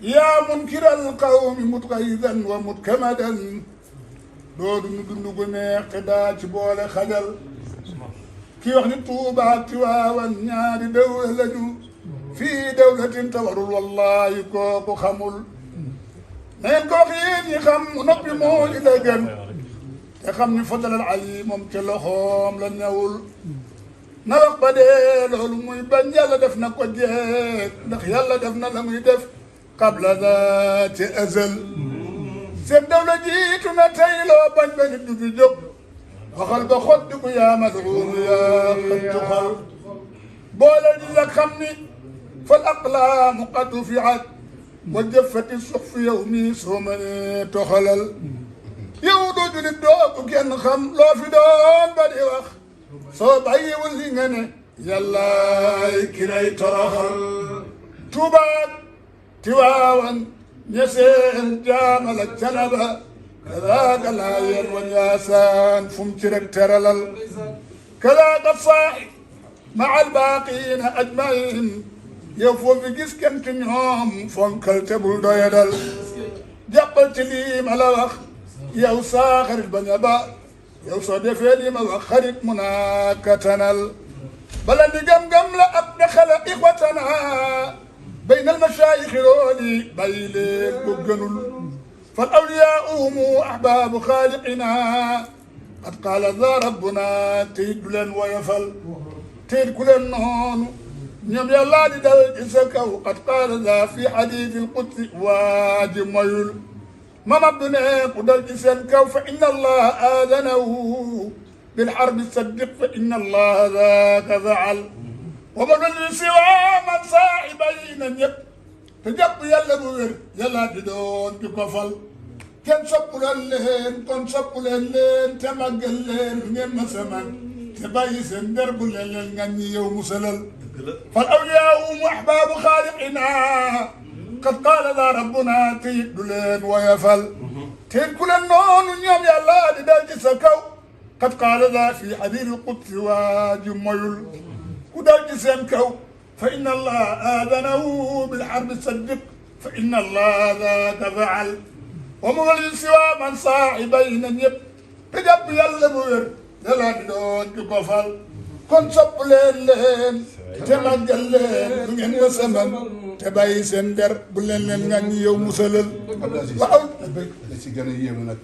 yaa munkiral qawmi mutgaydan wa mutkamadan loolu ñu dund gu neex te daa ci boole xajal kii wax ni Tuuba ak Tiwaawan ñaari dawla lañu fii dawlatin te warul wallahi kooku xamul neen ko wax yéen ñi xam noppi moo ci la gën te xam ni fadalal ali moom ca loxoom la ñëwul na wax ba dee loolu muy bañ yàlla def na ko jeeg ndax yàlla def na la muy def qabla daa ci azal seen dawla jiitu na tey loo bañ ba nit du fi jóg waxal ba xotti ku yaa mad'uun yaa xëttu xal boole di la xam ni fal aqlaamu qad rufi'at wa jaffati suhuf yow mii soo mënee toxalal yow doo julit doo ku kenn xam loo fi doon ba di wax soo bàyyiwul li nga ne yàllaay ki lay toroxal Tuuba Tiwaawan ñeseen jaamal ak Canaba kadaaka Laayeen wa Njaasaan fum ci rek teralal kadaaka saaxi maa albaaqiina ajmain yow foofu gis kenn ci ñoom fonkal te bul doyadal jàppal ci lii ma la wax yow saa xarit bañ a ba yow soo defee lii ma wax xarit mu naa katanal bala di gam-gam la ab daxala ixwatana bayna almashaayixi looli bàyyi leen ko gënul fal awliyaauhumu ahbaabu xaaliqina qad qaala za rabbuna teyit du leen woyofal teyit ku leen noonu ñoom yàllaa di dal ci sa kaw qad qaala za fi xadiisi alqudsi waa ji moyul mam abdu ne ku dal ci seen kaw fa inna allaha aadanahu bilxarbi saddiq fa inna allaha zaaka faal wa ma dul siwaa man saaxibay na ñëpp te jàpp yàlla bu wér yàllaa di doon di ko fal kenn soppuleen leen kon soppuleen leen te màggal leen ngeen ma saman te bàyyi seen der bu leen leen ngan ñi yow musalal fal awliyaahum ahbaabu xaaliqina qad qaala daa rabbuna teyit du leen woyofal teyit ku leen noonu ñoom yàlla di dal ci sa kaw qad qaala daa fi xadiisi qudsi waa ji moyul ku dal ci seen kaw fa inna allaha aadanahu bilxarbi saddiq fa inna allaha zaaka faal wa mu wal siwaa man saaxibay na ñëpp te jàpp yàlla bu wér yàlla di doon di ko fal kon sopp leen leen te màggal leen bu ngeen ma saman te bàyyi seen der bu leen leen nga ñi yow musalal waaw la ci gën a yéemu nag